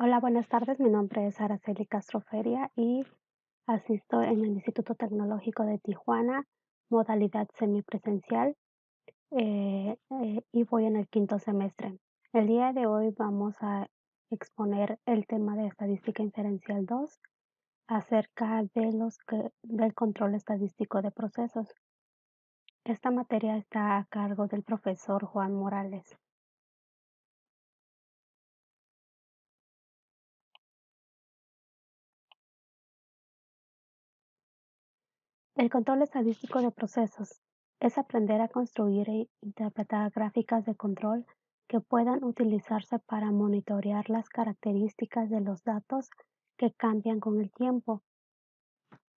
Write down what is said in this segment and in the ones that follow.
Hola, buenas tardes. Mi nombre es Araceli Castro Feria y asisto en el Instituto Tecnológico de Tijuana, modalidad semipresencial, y voy en el quinto semestre. El día de hoy vamos a exponer el tema de estadística inferencial 2 acerca de del control estadístico de procesos. Esta materia está a cargo del profesor Juan Morales. El control estadístico de procesos es aprender a construir e interpretar gráficas de control que puedan utilizarse para monitorear las características de los datos que cambian con el tiempo.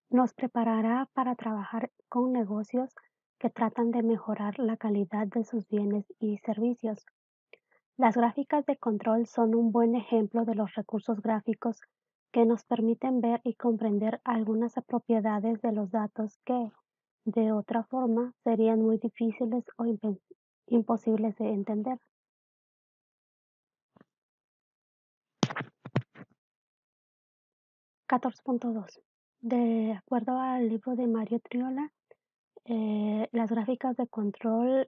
Nos preparará para trabajar con negocios que tratan de mejorar la calidad de sus bienes y servicios. Las gráficas de control son un buen ejemplo de los recursos gráficos que nos permiten ver y comprender algunas propiedades de los datos que, de otra forma, serían muy difíciles o imposibles de entender. 14.2. De acuerdo al libro de Mario Triola, las gráficas de control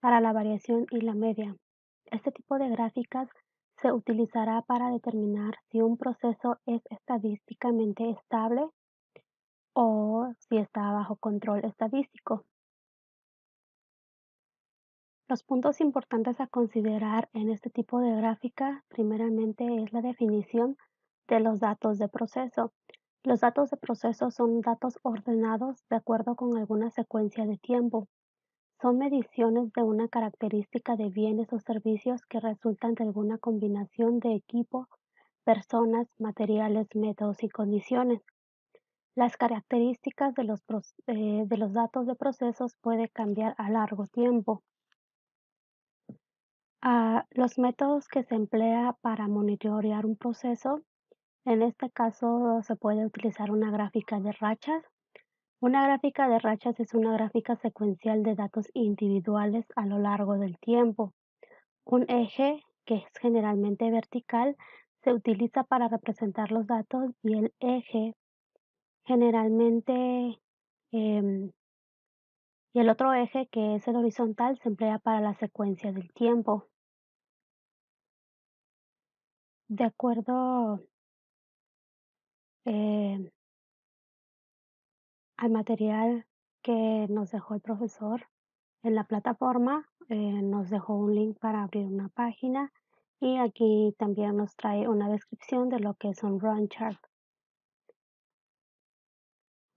para la variación y la media. Este tipo de gráficas se utilizará para determinar si un proceso es estadísticamente estable o si está bajo control estadístico. Los puntos importantes a considerar en este tipo de gráfica, primeramente, es la definición de los datos de proceso. Los datos de proceso son datos ordenados de acuerdo con alguna secuencia de tiempo. Son mediciones de una característica de bienes o servicios que resultan de alguna combinación de equipo, personas, materiales, métodos y condiciones. Las características de los datos de procesos pueden cambiar a largo tiempo. Los métodos que se emplea para monitorear un proceso, en este caso se puede utilizar una gráfica de rachas. Una gráfica de rachas es una gráfica secuencial de datos individuales a lo largo del tiempo. Un eje, que es generalmente vertical, se utiliza para representar los datos y el eje generalmente em, y el otro eje, que es el horizontal, se emplea para la secuencia del tiempo. De acuerdo eh, al material que nos dejó el profesor en la plataforma, nos dejó un link para abrir una página y aquí también nos trae una descripción de lo que es un run chart.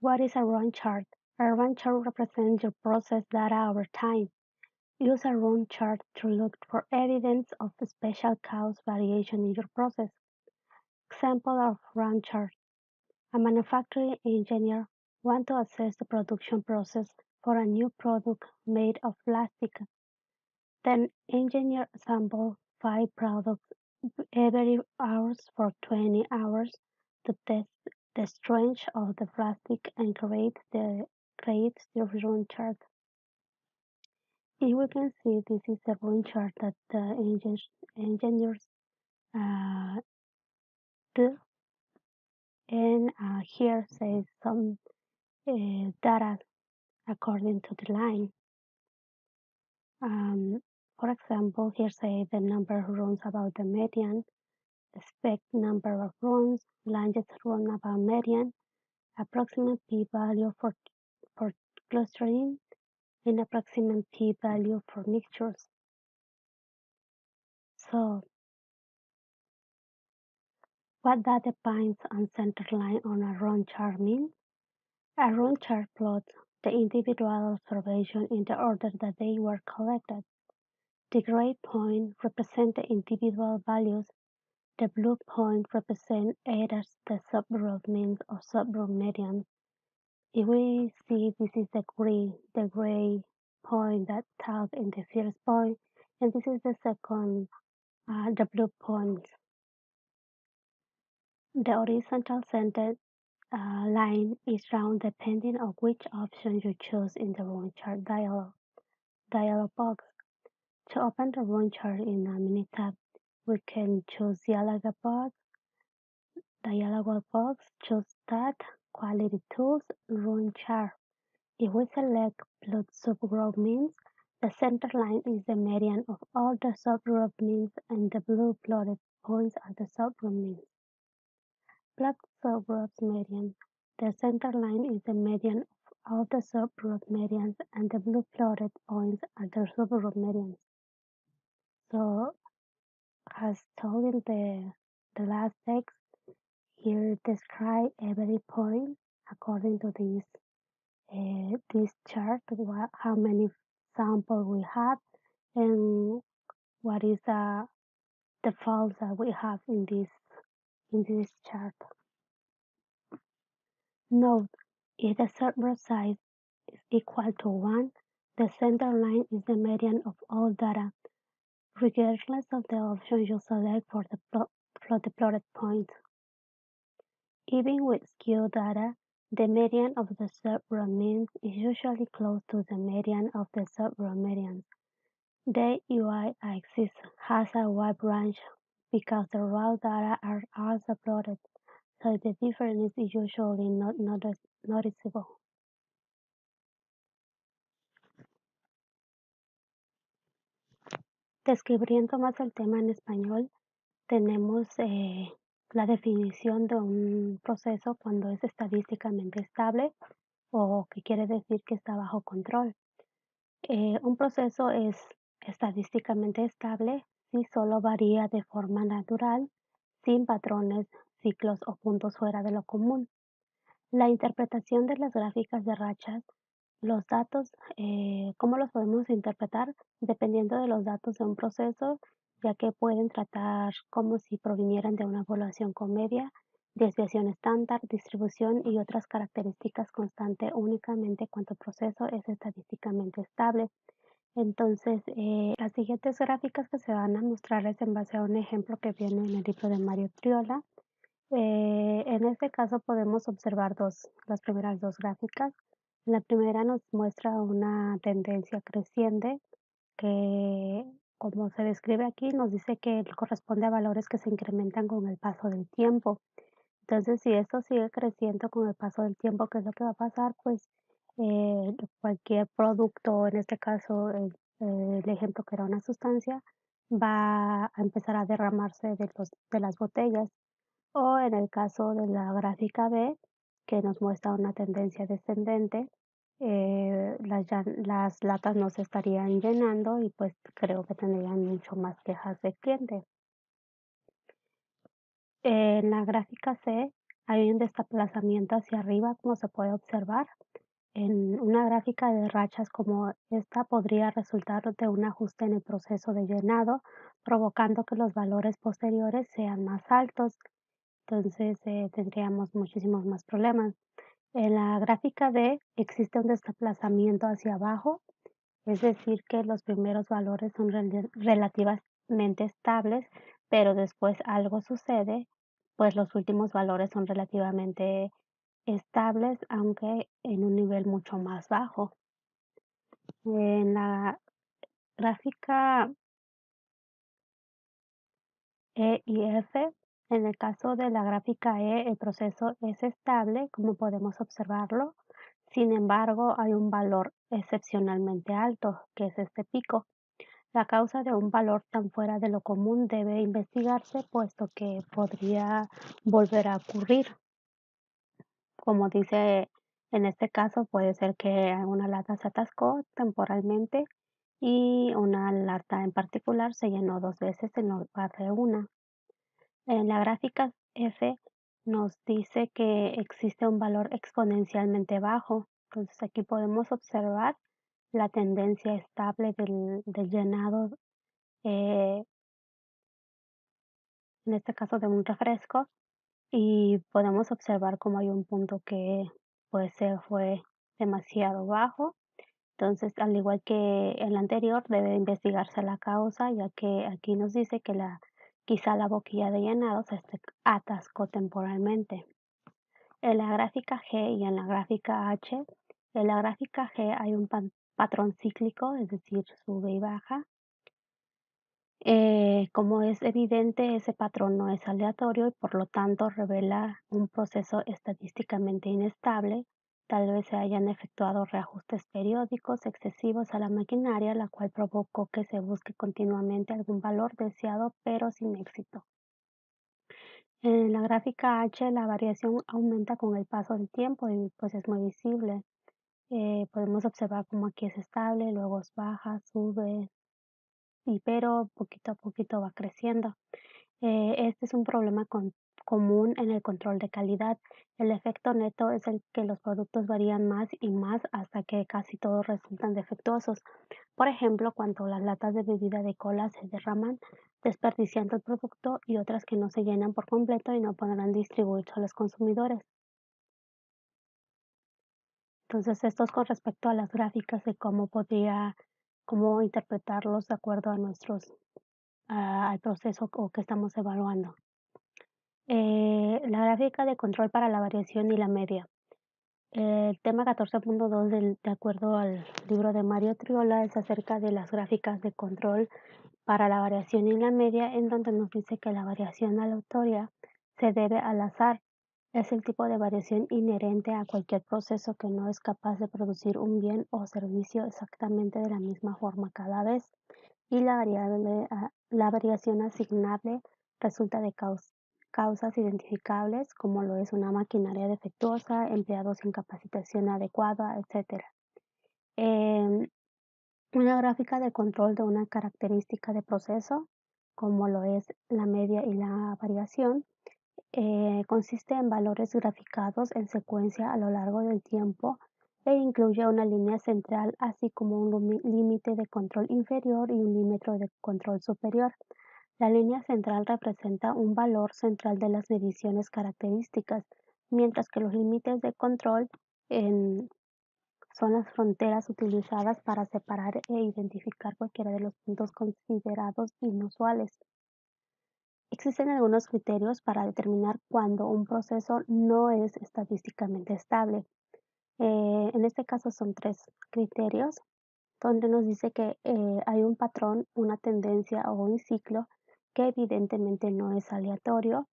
What is a run chart? A run chart represents your process data over time. Use a run chart to look for evidence of special cause variation in your process. Example of run chart. A manufacturing engineer wants to assess the production process for a new product made of plastic. Then engineer sample 5 products every hours for 20 hours to test the strength of the plastic and create the run chart. Here we can see this is the run chart that the engineers uh, do, and here says some data according to the line. For example, here say the number of runs about the median, expect number of runs, longest run about median, approximate p-value for clustering, and approximate p-value for mixtures. So, what that depends on center line on a run chart means? A run chart plots the individual observation in the order that they were collected. The gray point represents the individual values. The blue point represents either the subgroup mean or subgroup median. If we see this is the gray point that tagged in the first point, and this is the second, the blue point. The horizontal center line is round depending on which option you choose in the run chart dialog box. To open the run chart in a mini tab, we can choose dialog box, choose Stat, Quality Tools, Run Chart. If we select plot subgroup means, the center line is the median of all the subgroup means and the blue plotted points are the subgroup means. Plot subgroups median. The center line is the median of all the subgroup medians and the blue plotted points are the subgroup medians. So as told in the last text, here describe every point according to this chart, how many samples we have and what is the faults that we have in this chart. Note, if the subgroup size is equal to 1, the center line is the median of all data, regardless of the option you select for the plotted points. Even with skewed data, the median of the subgroup means is usually close to the median of the subgroup medians. The UI-axis has a wide range because the raw data are also plotted, so the difference is usually not noticeable. Describiendo más el tema en español, tenemos la definición de un proceso cuando es estadísticamente estable o que quiere decir que está bajo control. Un proceso es estadísticamente estable si solo varía de forma natural, sin patrones, ciclos o puntos fuera de lo común. La interpretación de las gráficas de rachas, los datos, ¿cómo los podemos interpretar? Dependiendo de los datos de un proceso, ya que pueden tratar como si provinieran de una población con media, desviación estándar, distribución y otras características constantes únicamente cuando el proceso es estadísticamente estable. Entonces, las siguientes gráficas que se van a mostrar es en base a un ejemplo que viene en el libro de Mario Triola. En este caso podemos observar las primeras dos gráficas. La primera nos muestra una tendencia creciente que, como se describe aquí, nos dice que corresponde a valores que se incrementan con el paso del tiempo. Entonces, si esto sigue creciendo con el paso del tiempo, ¿qué es lo que va a pasar? Pues cualquier producto, en este caso el ejemplo que era una sustancia, va a empezar a derramarse de las botellas. O en el caso de la gráfica B, que nos muestra una tendencia descendente, las latas no se estarían llenando y pues creo que tendrían mucho más quejas de cliente. En la gráfica C hay un desplazamiento hacia arriba, como se puede observar. En una gráfica de rachas como esta podría resultar de un ajuste en el proceso de llenado, provocando que los valores posteriores sean más altos. Entonces tendríamos muchísimos más problemas. En la gráfica D existe un desplazamiento hacia abajo, es decir, que los primeros valores son relativamente estables, pero después algo sucede, pues los últimos valores son relativamente estables, aunque en un nivel mucho más bajo. En la gráfica E y F, en el caso de la gráfica E, el proceso es estable, como podemos observarlo. Sin embargo, hay un valor excepcionalmente alto, que es este pico. La causa de un valor tan fuera de lo común debe investigarse, puesto que podría volver a ocurrir. Como dice, en este caso puede ser que una lata se atascó temporalmente y una lata en particular se llenó 2 veces en lugar de una. En la gráfica F nos dice que existe un valor exponencialmente bajo. Entonces aquí podemos observar la tendencia estable del llenado, eh, en este caso de un refresco, y podemos observar cómo hay un punto que pues se fue demasiado bajo. Entonces, al igual que el anterior, debe investigarse la causa, ya que aquí nos dice que quizá la boquilla de llenado se atascó temporalmente. En la gráfica G y en la gráfica H, en la gráfica G hay un patrón cíclico, es decir, sube y baja. Como es evidente, ese patrón no es aleatorio y por lo tanto revela un proceso estadísticamente inestable. Tal vez se hayan efectuado reajustes periódicos excesivos a la maquinaria, la cual provocó que se busque continuamente algún valor deseado, pero sin éxito. En la gráfica H, la variación aumenta con el paso del tiempo y pues es muy visible. Podemos observar cómo aquí es estable, luego es baja, sube, y pero poquito a poquito va creciendo. Este es un problema común en el control de calidad. El efecto neto es el que los productos varían más y más hasta que casi todos resultan defectuosos. Por ejemplo, cuando las latas de bebida de cola se derraman, desperdiciando el producto y otras que no se llenan por completo y no podrán distribuirse a los consumidores. Entonces, esto es con respecto a las gráficas de cómo interpretarlos de acuerdo a al proceso o que estamos evaluando. La gráfica de control para la variación y la media. El tema 14.2 de acuerdo al libro de Mario Triola es acerca de las gráficas de control para la variación y la media, en donde nos dice que la variación aleatoria se debe al azar. Es el tipo de variación inherente a cualquier proceso que no es capaz de producir un bien o servicio exactamente de la misma forma cada vez. Y la variación asignable resulta de causas identificables, como lo es una maquinaria defectuosa, empleados sin capacitación adecuada, etc. Una gráfica de control de una característica de proceso, como lo es la media y la variación, consiste en valores graficados en secuencia a lo largo del tiempo e incluye una línea central, así como un límite de control inferior y un límite de control superior. La línea central representa un valor central de las mediciones características, mientras que los límites de control en son las fronteras utilizadas para separar e identificar cualquiera de los puntos considerados inusuales. Existen algunos criterios para determinar cuándo un proceso no es estadísticamente estable. En este caso son tres criterios, donde nos dice que hay un patrón, una tendencia o un ciclo que evidentemente no es aleatorio.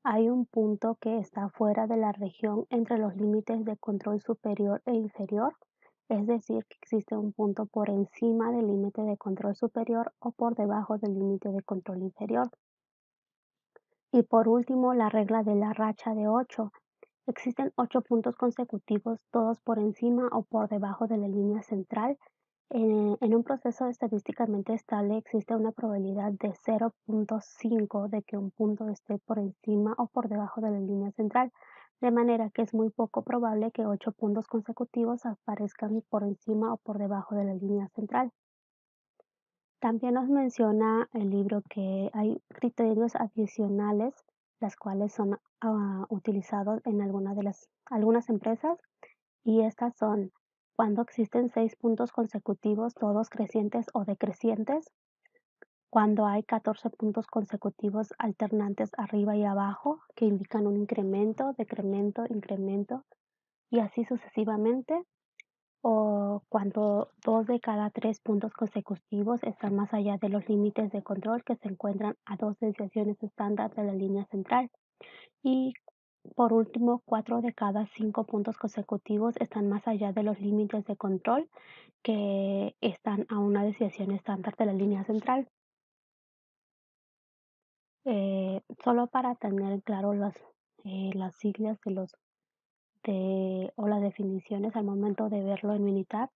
Hay un punto que está fuera de la región entre los límites de control superior e inferior, es decir, que existe un punto por encima del límite de control superior o por debajo del límite de control inferior. Y por último, la regla de la racha de 8. Existen 8 puntos consecutivos, todos por encima o por debajo de la línea central. En un proceso estadísticamente estable existe una probabilidad de 0.5 de que un punto esté por encima o por debajo de la línea central, de manera que es muy poco probable que 8 puntos consecutivos aparezcan por encima o por debajo de la línea central. También nos menciona el libro que hay criterios adicionales, las cuales son utilizados en algunas empresas, y estas son cuando existen 6 puntos consecutivos, todos crecientes o decrecientes, cuando hay 14 puntos consecutivos alternantes arriba y abajo, que indican un incremento, decremento, incremento, y así sucesivamente, o cuando 2 de cada 3 puntos consecutivos están más allá de los límites de control que se encuentran a 2 desviaciones estándar de la línea central. Y por último, 4 de cada 5 puntos consecutivos están más allá de los límites de control que están a una desviación estándar de la línea central. Solo para tener claro las siglas o las definiciones al momento de verlo en Minitab,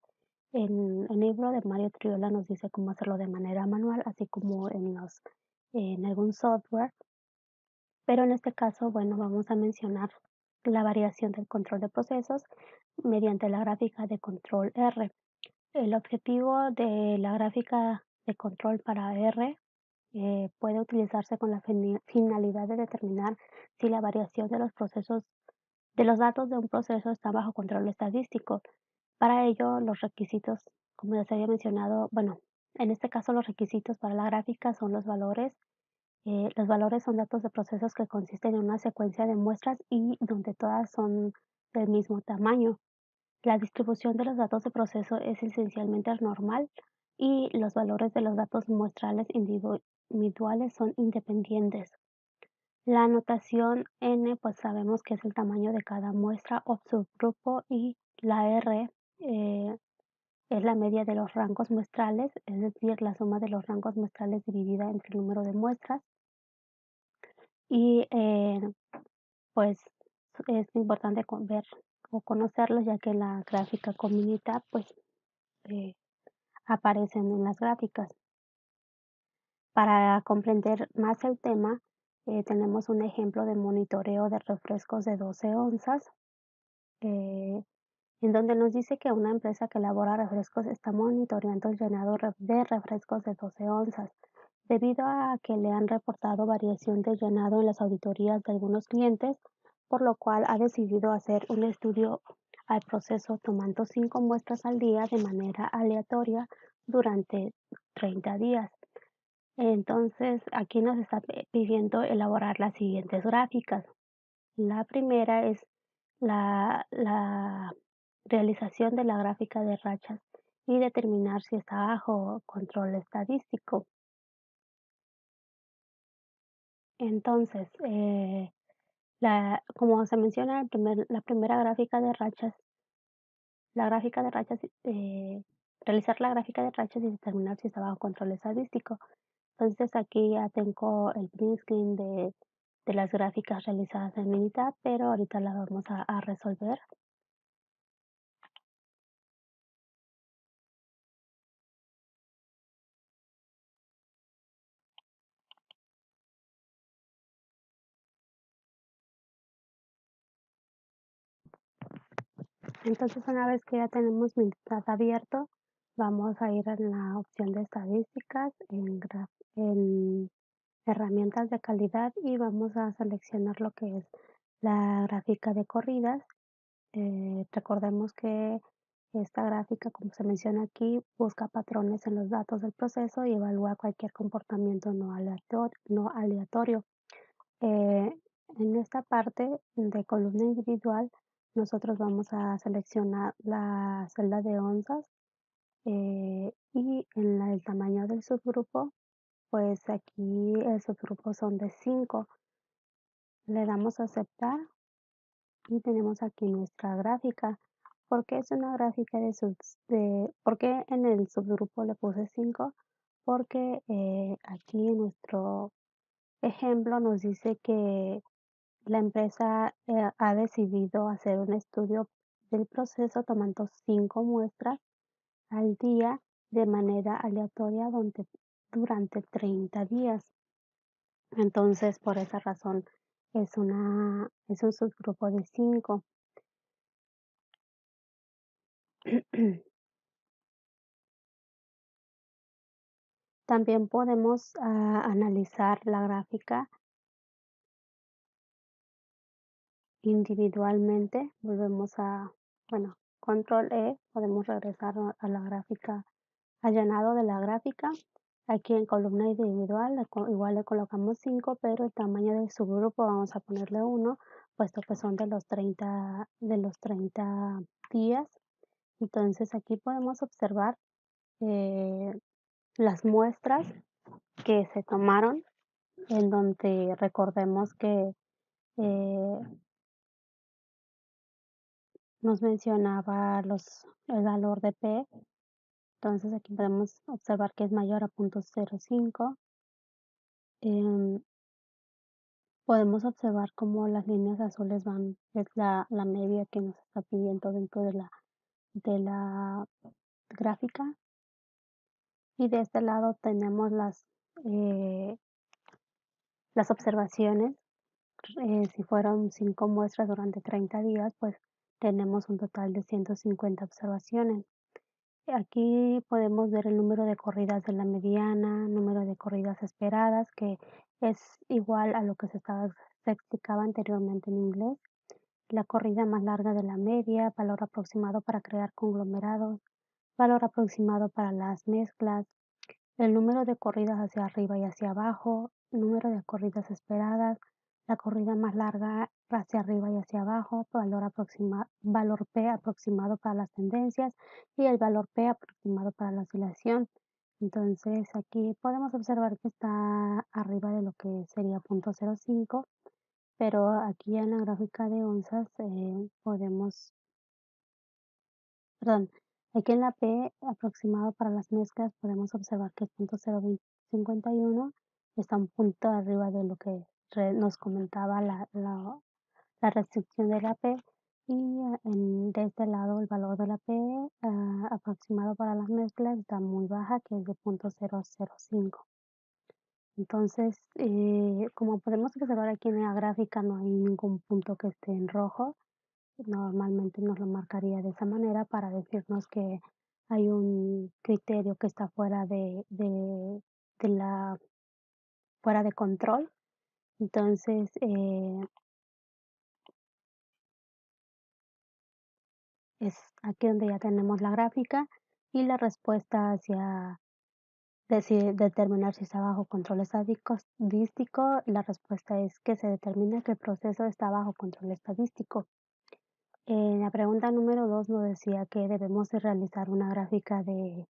en el libro de Mario Triola nos dice cómo hacerlo de manera manual, así como en algún software, pero en este caso, bueno, vamos a mencionar la variación del control de procesos mediante la gráfica de control R. El objetivo de la gráfica de control para R puede utilizarse con la finalidad de determinar si la variación de los datos de un proceso está bajo control estadístico. Para ello, los requisitos, como ya se había mencionado, bueno, en este caso los requisitos para la gráfica son los valores. Los valores son datos de procesos que consisten en una secuencia de muestras y donde todas son del mismo tamaño. La distribución de los datos de proceso es esencialmente normal y los valores de los datos muestrales individuales son independientes. La notación n, pues sabemos que es el tamaño de cada muestra o subgrupo y la r es la media de los rangos muestrales, es decir, la suma de los rangos muestrales dividida entre el número de muestras. Y pues es importante ver o conocerlos ya que la gráfica comunidad pues eh, aparecen en las gráficas. Para comprender más el tema, tenemos un ejemplo de monitoreo de refrescos de 12 onzas, eh, en donde nos dice que una empresa que elabora refrescos está monitoreando el llenado de refrescos de 12 onzas, debido a que le han reportado variación de llenado en las auditorías de algunos clientes, por lo cual ha decidido hacer un estudio al proceso tomando 5 muestras al día de manera aleatoria durante 30 días. Entonces, aquí nos está pidiendo elaborar las siguientes gráficas. La primera es la realización de la gráfica de rachas y determinar si está bajo control estadístico. Entonces, como se menciona, la primera gráfica de rachas, la gráfica de rachas, realizar la gráfica de rachas y determinar si está bajo control estadístico. Entonces aquí ya tengo el print screen de las gráficas realizadas en Minitab, pero ahorita la vamos a resolver. Entonces una vez que ya tenemos Minitab abierto, vamos a ir a la opción de estadísticas en herramientas de calidad y vamos a seleccionar lo que es la gráfica de corridas. Recordemos que esta gráfica, como se menciona aquí, busca patrones en los datos del proceso y evalúa cualquier comportamiento no aleatorio. Eh, en esta parte de columna individual, nosotros vamos a seleccionar la celda de onzas y en el tamaño del subgrupo, pues aquí el subgrupo son de 5. Le damos a aceptar y tenemos aquí nuestra gráfica. ¿Por qué es una gráfica por qué en el subgrupo le puse 5? Porque aquí en nuestro ejemplo nos dice que la empresa ha decidido hacer un estudio del proceso tomando 5 muestras al día de manera aleatoria durante 30 días. Entonces, por esa razón es un subgrupo de 5. También podemos analizar la gráfica individualmente. Volvemos bueno, control E, podemos regresar a la gráfica, al llenado de la gráfica. Aquí en columna individual, igual le colocamos 5, pero el tamaño del subgrupo vamos a ponerle 1, puesto que son de los 30 días. Entonces aquí podemos observar las muestras que se tomaron, en donde recordemos que eh, nos mencionaba el valor de P. Entonces aquí podemos observar que es mayor a 0.05. Em, Podemos observar cómo las líneas azules es la media que nos está pidiendo dentro de la gráfica. Y de este lado tenemos las observaciones. Si fueron 5 muestras durante 30 días, pues tenemos un total de 150 observaciones. Aquí podemos ver el número de corridas de la mediana, número de corridas esperadas, que es igual a lo que se explicaba anteriormente en inglés. La corrida más larga de la media, valor aproximado para crear conglomerados, valor aproximado para las mezclas, el número de corridas hacia arriba y hacia abajo, número de corridas esperadas, la corrida más larga hacia arriba y hacia abajo, valor P aproximado para las tendencias y el valor P aproximado para la oscilación. Entonces aquí podemos observar que está arriba de lo que sería 0.05, pero aquí en la gráfica de onzas perdón, aquí en la P aproximado para las mezclas podemos observar que el 0.051 está un punto arriba de lo que nos comentaba la restricción de la P, y de este lado el valor de la P aproximado para las mezclas está muy baja, que es de 0.005. Entonces, como podemos observar aquí en la gráfica, no hay ningún punto que esté en rojo. Normalmente nos lo marcaría de esa manera para decirnos que hay un criterio que está de la, fuera de control. Entonces, es aquí donde ya tenemos la gráfica y la respuesta hacia determinar si está bajo control estadístico. La respuesta es que se determina que el proceso está bajo control estadístico. La pregunta número 2 nos decía que debemos de realizar una gráfica de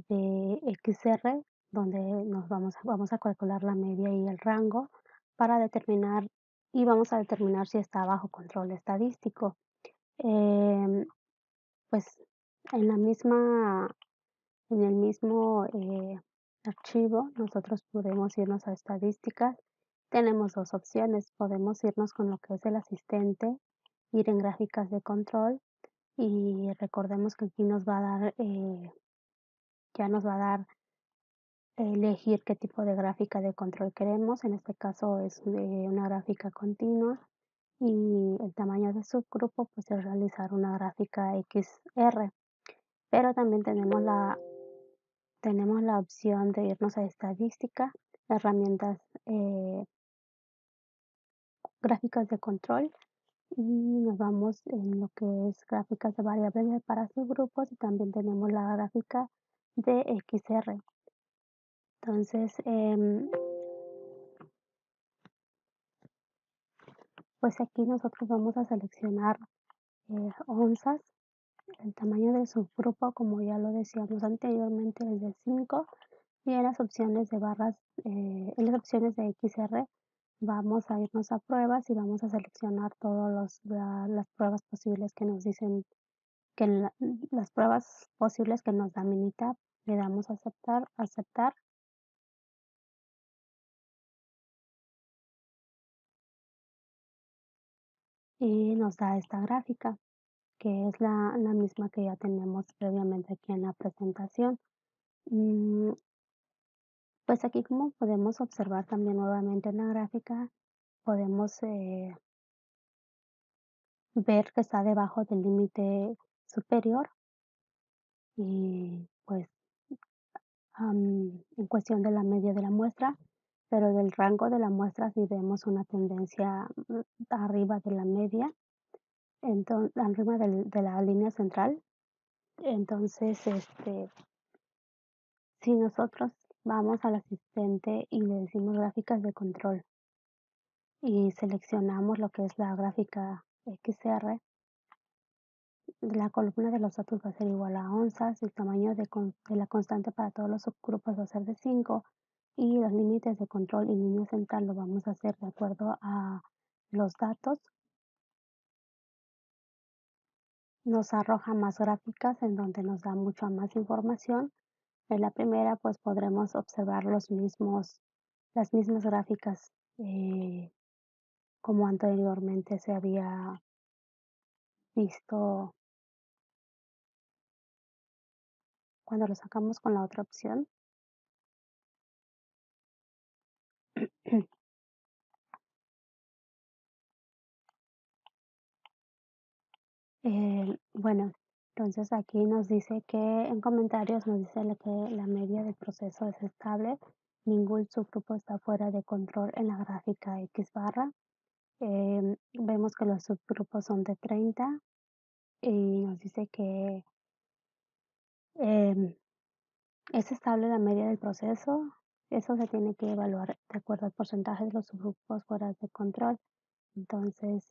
XR, donde vamos a calcular la media y el rango para determinar, y vamos a determinar si está bajo control estadístico. Em, pues en la misma, en el mismo archivo, nosotros podemos irnos a estadísticas. Tenemos dos opciones. Podemos irnos con lo que es el asistente, ir en gráficas de control, y recordemos que aquí ya nos va a dar elegir qué tipo de gráfica de control queremos. En este caso es una gráfica continua, y el tamaño de subgrupo pues es realizar una gráfica XR. Pero también tenemos la opción de irnos a estadística, herramientas, gráficas de control, y nos vamos en lo que es gráficas de variables para subgrupos, y también tenemos la gráfica de XR. Entonces, pues aquí nosotros vamos a seleccionar onzas. El tamaño del subgrupo, como ya lo decíamos anteriormente, es de 5, y en las opciones de barras, en las opciones de XR, vamos a irnos a pruebas y vamos a seleccionar todas las pruebas posibles que nos dicen que las pruebas posibles que nos da Minitab. Le damos a aceptar, aceptar, y nos da esta gráfica, que es la misma que ya tenemos previamente aquí en la presentación. Mm, Pues aquí, como podemos observar también nuevamente en la gráfica, podemos ver que está debajo del límite superior, y pues en cuestión de la media de la muestra, pero del rango de la muestra sí vemos una tendencia arriba de la media, entonces arriba de la línea central. Entonces, si nosotros vamos al asistente y le decimos gráficas de control y seleccionamos lo que es la gráfica XR, la columna de los datos va a ser igual a onzas, el tamaño de la constante para todos los subgrupos va a ser de 5, y los límites de control y línea central lo vamos a hacer de acuerdo a los datos. Nos arroja más gráficas en donde nos da mucha más información. En la primera pues podremos observar las mismas gráficas, como anteriormente se había visto cuando lo sacamos con la otra opción. Bueno, entonces aquí nos dice que en comentarios nos dice que la media del proceso es estable, ningún subgrupo está fuera de control en la gráfica X barra. Vemos que los subgrupos son de 30, y nos dice que em, es estable la media del proceso. Eso se tiene que evaluar de acuerdo al porcentaje de los subgrupos fuera de control. Entonces,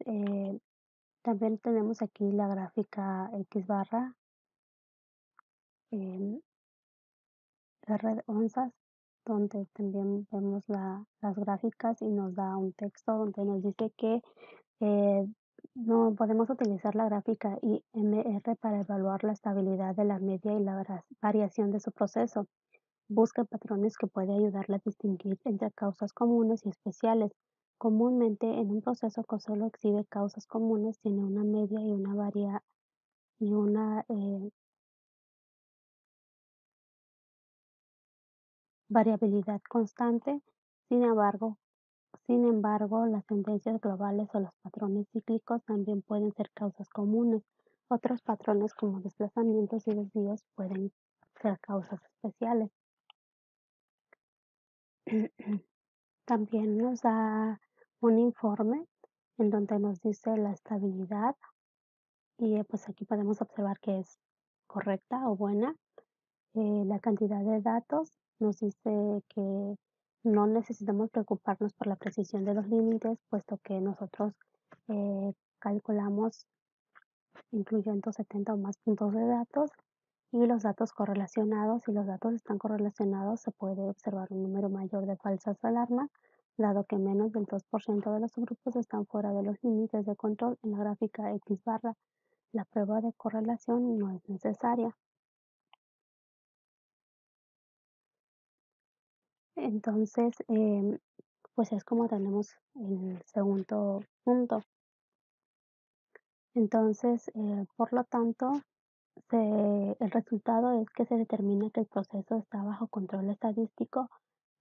también tenemos aquí la gráfica X barra. em, R de onzas, donde también vemos las gráficas y nos da un texto donde nos dice que eh, no podemos utilizar la gráfica IMR para evaluar la estabilidad de la media y la variación de su proceso. Busca patrones que puede ayudarle a distinguir entre causas comunes y especiales. Comúnmente, en un proceso que solo exhibe causas comunes, tiene una media y una variabilidad constante. Sin embargo, las tendencias globales o los patrones cíclicos también pueden ser causas comunes. Otros patrones como desplazamientos y desvíos pueden ser causas especiales. También nos da un informe en donde nos dice la estabilidad y pues aquí podemos observar que es correcta o buena. La cantidad de datos nos dice que no necesitamos preocuparnos por la precisión de los límites, puesto que nosotros calculamos incluyendo 70 o más puntos de datos y los datos correlacionados. Si los datos están correlacionados, se puede observar un número mayor de falsas alarmas, dado que menos del 2% de los subgrupos están fuera de los límites de control en la gráfica X barra. La prueba de correlación no es necesaria. Entonces, pues es como tenemos el segundo punto. Entonces, por lo tanto, el resultado es que se determina que el proceso está bajo control estadístico,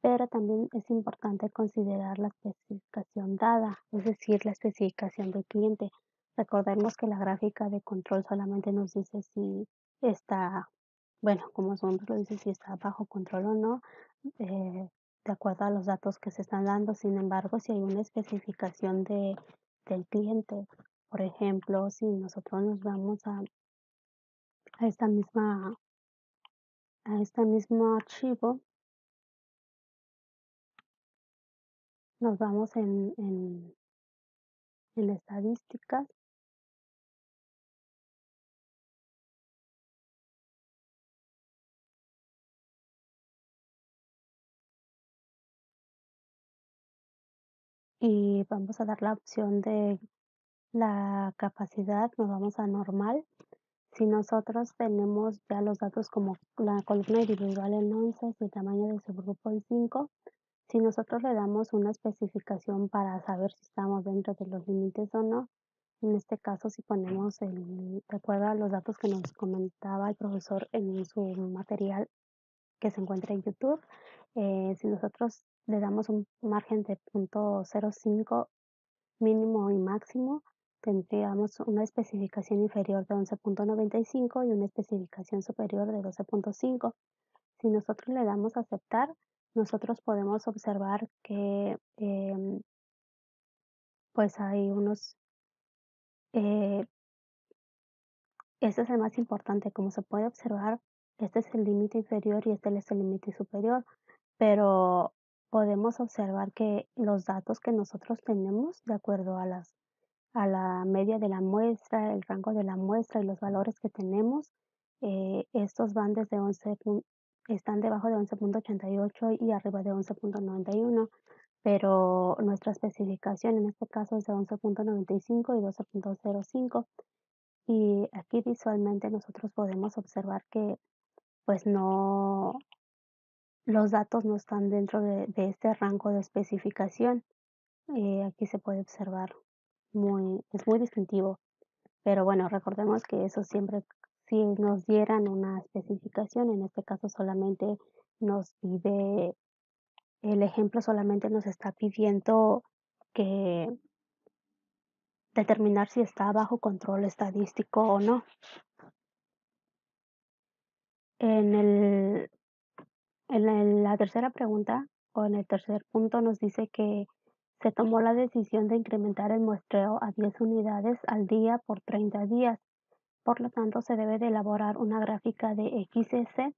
pero también es importante considerar la especificación dada, es decir, la especificación del cliente. Recordemos que la gráfica de control solamente nos dice si está, bueno, como su nombre lo dice, si está bajo control o no, de acuerdo a los datos que se están dando. Sin embargo, si hay una especificación del cliente, por ejemplo, si nosotros nos vamos a esta misma a este mismo archivo, nos vamos en estadísticas y vamos a dar la opción de la capacidad, nos vamos a normal. Si nosotros tenemos ya los datos como la columna individual en 11 y el tamaño de subgrupo en 5, si nosotros le damos una especificación para saber si estamos dentro de los límites o no, en este caso si ponemos de acuerdo a los datos que nos comentaba el profesor en su material que se encuentra en YouTube. Si nosotros le damos un margen de 0.05 mínimo y máximo, tendríamos una especificación inferior de 11.95 y una especificación superior de 12.5. Si nosotros le damos a aceptar, nosotros podemos observar que pues hay unos, eh, este es el más importante, como se puede observar, este es el límite inferior y este es el límite superior. Pero podemos observar que los datos que nosotros tenemos, de acuerdo a la media de la muestra, el rango de la muestra y los valores que tenemos, estos van desde están debajo de 11.88 y arriba de 11.91, pero nuestra especificación en este caso es de 11.95 y 12.05. Y aquí visualmente nosotros podemos observar que pues no, los datos no están dentro de este rango de especificación. Aquí se puede observar es muy distintivo. Pero bueno, recordemos que eso siempre, si nos dieran una especificación, en este caso solamente nos pide, el ejemplo solamente nos está pidiendo que determinar si está bajo control estadístico o no. En la tercera pregunta o en el tercer punto nos dice que se tomó la decisión de incrementar el muestreo a 10 unidades al día por 30 días. Por lo tanto, se debe de elaborar una gráfica de XS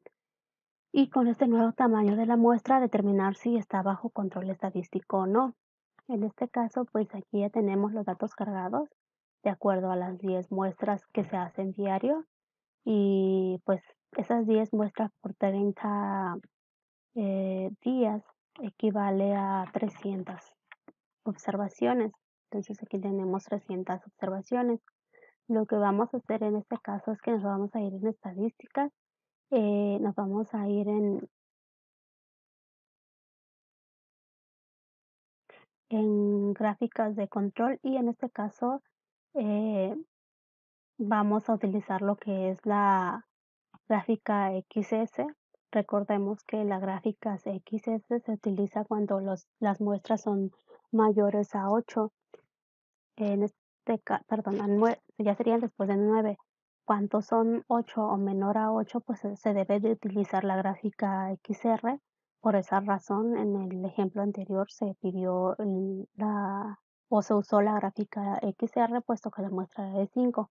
y con este nuevo tamaño de la muestra determinar si está bajo control estadístico o no. En este caso, pues aquí ya tenemos los datos cargados de acuerdo a las 10 muestras que se hacen diario y pues esas 10 muestras por 30 días equivale a 300 observaciones. Entonces aquí tenemos 300 observaciones. Lo que vamos a hacer en este caso es que nos vamos a ir en estadísticas, nos vamos a ir en gráficas de control y en este caso eh, vamos a utilizar lo que es la gráfica XS. Recordemos que la gráfica XS se utiliza cuando las muestras son mayores a 8. En perdón, ya serían después de 9. Cuando son 8 o menor a 8, pues se debe de utilizar la gráfica XR. Por esa razón, en el ejemplo anterior se pidió o se usó la gráfica XR, puesto que la muestra era de 5.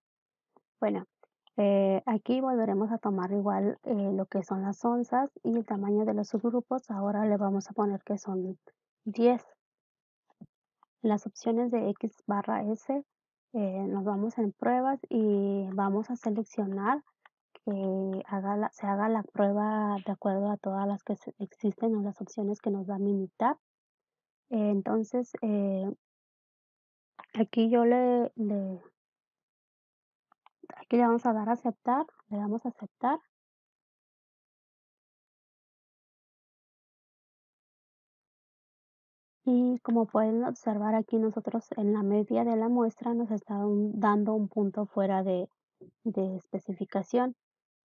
Bueno, aquí volveremos a tomar igual lo que son las onzas y el tamaño de los subgrupos. Ahora le vamos a poner que son 10. En las opciones de X barra S nos vamos en pruebas y vamos a seleccionar que se haga la prueba de acuerdo a todas las que existen o las opciones que nos da Minitab. Entonces, aquí aquí le vamos a dar a aceptar, le damos a aceptar. Y como pueden observar aquí nosotros en la media de la muestra nos está dando un punto fuera de especificación,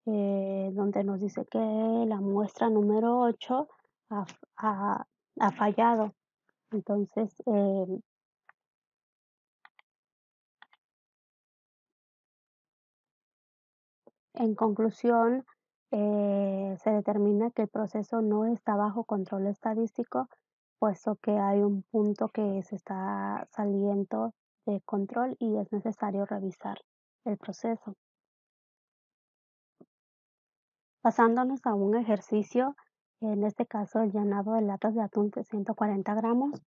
donde nos dice que la muestra número 8 ha, ha- ha fallado. Entonces, en conclusión, se determina que el proceso no está bajo control estadístico, puesto que hay un punto que se está saliendo de control y es necesario revisar el proceso. Pasándonos a un ejercicio, en este caso el llenado de latas de atún de 140 gramos.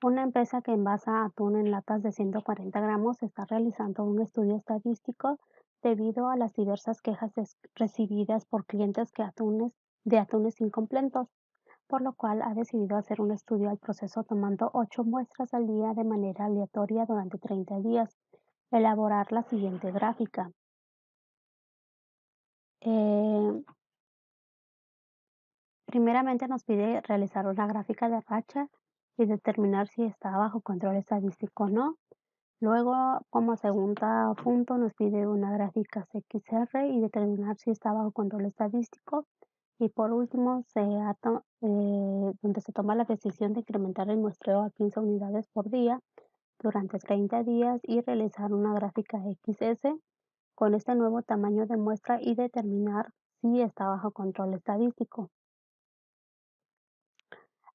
Una empresa que envasa atún en latas de 140 gramos está realizando un estudio estadístico debido a las diversas quejas recibidas por clientes de atunes incompletos, por lo cual ha decidido hacer un estudio al proceso tomando 8 muestras al día de manera aleatoria durante 30 días. Elaborar la siguiente gráfica. Eh, Primeramente nos pide realizar una gráfica de racha y determinar si está bajo control estadístico o no. Luego, como segundo punto, nos pide una gráfica XR y determinar si está bajo control estadístico. Y por último, donde se toma la decisión de incrementar el muestreo a 15 unidades por día durante 30 días y realizar una gráfica XS con este nuevo tamaño de muestra y determinar si está bajo control estadístico.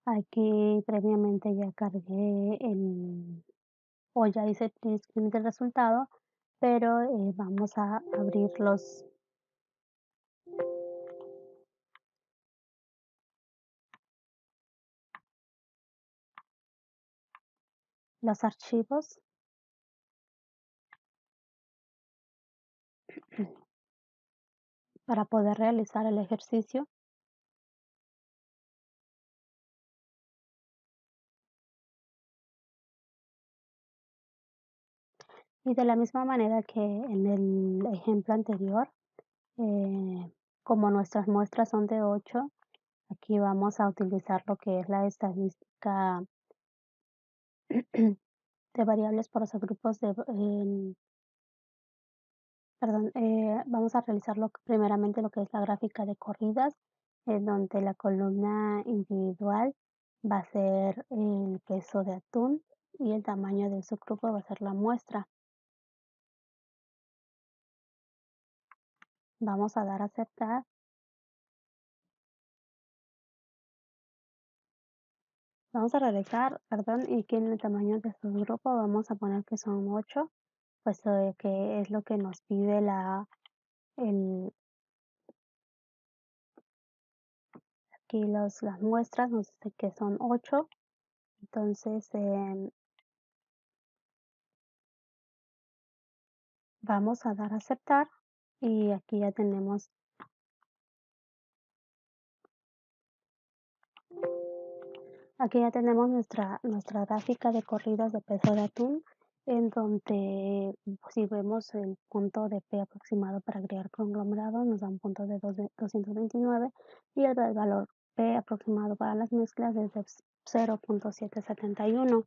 Aquí previamente ya cargué o ya hice el print screen del resultado, pero vamos a abrir los archivos para poder realizar el ejercicio. Y de la misma manera que en el ejemplo anterior, eh, como nuestras muestras son de 8, aquí vamos a utilizar lo que es la estadística de variables por subgrupos perdón, vamos a realizar primeramente lo que es la gráfica de corridas, en donde la columna individual va a ser el peso de atún y el tamaño del subgrupo va a ser la muestra. Vamos a dar a aceptar. Vamos a realizar, perdón, y aquí en el tamaño de subgrupo vamos a poner que son 8, puesto que es lo que nos pide el, aquí las muestras nos dice que son 8. Entonces vamos a dar a aceptar y aquí ya tenemos Aquí ya tenemos nuestra gráfica de corridas de peso de atún, en donde si vemos el punto de P aproximado para crear conglomerados, nos da un punto de 229 y el valor P aproximado para las mezclas es de 0.771.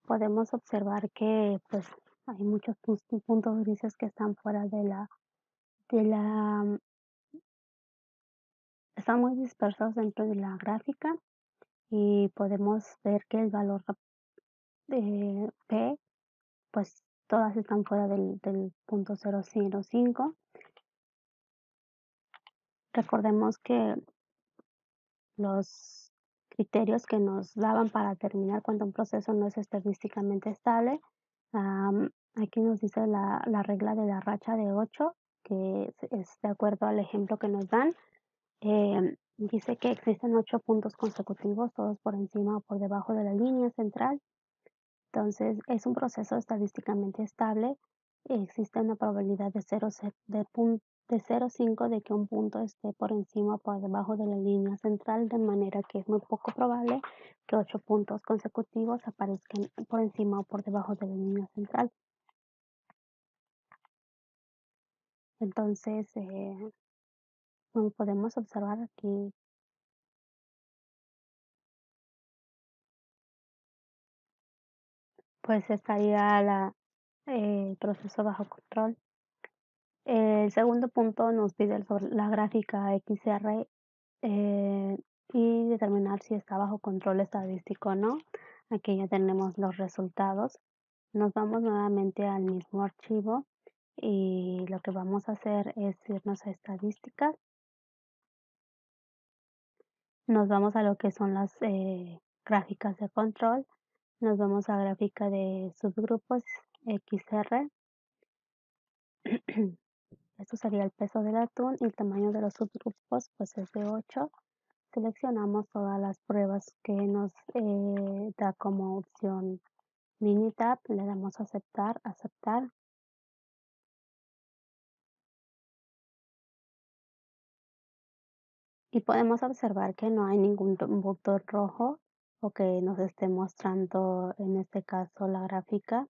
Podemos observar que pues hay muchos puntos grises que están fuera de la, están muy dispersos dentro de la gráfica y podemos ver que el valor de P, pues todas están fuera del punto 005. Recordemos que los criterios que nos daban para determinar cuando un proceso no es estadísticamente estable, aquí nos dice la regla de la racha de 8, que es de acuerdo al ejemplo que nos dan. Dice que existen 8 puntos consecutivos, todos por encima o por debajo de la línea central. Entonces, es un proceso estadísticamente estable. Existe una probabilidad de 0,5 de que un punto esté por encima o por debajo de la línea central, de manera que es muy poco probable que 8 puntos consecutivos aparezcan por encima o por debajo de la línea central. Entonces, como podemos observar aquí, pues estaría el proceso bajo control. El segundo punto nos pide la gráfica XR, eh, y determinar si está bajo control estadístico o no. Aquí ya tenemos los resultados. Nos vamos nuevamente al mismo archivo y lo que vamos a hacer es irnos a estadísticas. Nos vamos a lo que son las gráficas de control. Nos vamos a gráfica de subgrupos XR. Esto sería el peso del atún y el tamaño de los subgrupos pues es de 8. Seleccionamos todas las pruebas que nos da como opción Minitab, le damos a aceptar, aceptar. Y podemos observar que no hay ningún botón rojo o que nos esté mostrando en este caso la gráfica.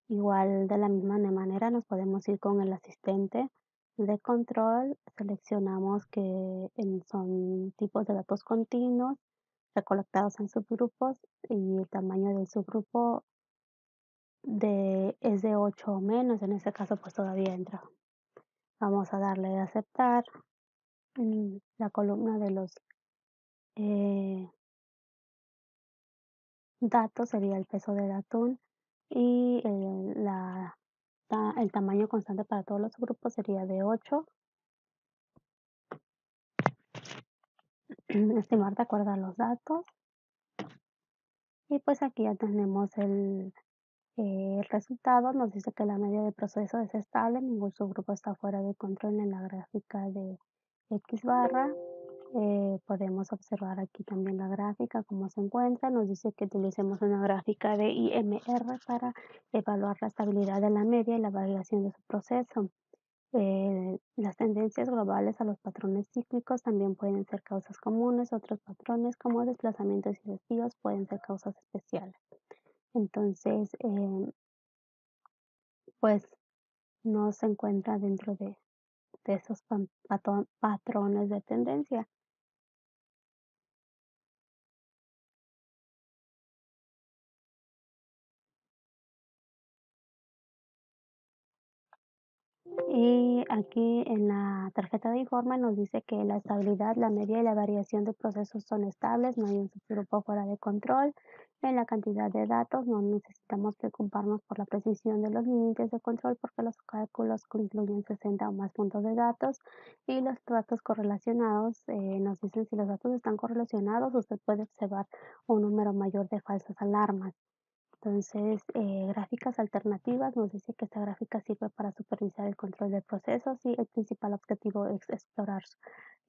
Igual de la misma manera nos podemos ir con el asistente de control, seleccionamos que son tipos de datos continuos recolectados en subgrupos y el tamaño del subgrupo es de 8 o menos, en este caso pues todavía entra. Vamos a darle a aceptar. La columna de los datos sería el peso del atún y el tamaño constante para todos los grupos sería de 8. Estimar de acuerdo a los datos. Y pues aquí ya tenemos el resultado. Nos dice que la media de proceso es estable, ningún subgrupo está fuera de control en la gráfica de X barra. Podemos observar aquí también la gráfica, cómo se encuentra. Nos dice que utilicemos una gráfica de IMR para evaluar la estabilidad de la media y la variación de su proceso. Las tendencias globales a los patrones cíclicos también pueden ser causas comunes. Otros patrones como desplazamientos y desvíos pueden ser causas especiales. Entonces, pues no se encuentra dentro de esos patrones de tendencia. Y aquí en la tarjeta de informe nos dice que la estabilidad, la media y la variación de procesos son estables, no hay un subgrupo fuera de control. En la cantidad de datos no necesitamos preocuparnos por la precisión de los límites de control porque los cálculos incluyen 60 o más puntos de datos y los datos correlacionados nos dicen si los datos están correlacionados, usted puede observar un número mayor de falsas alarmas. Entonces, gráficas alternativas nos dice que esta gráfica sirve para supervisar el control de procesos y el principal objetivo es explorar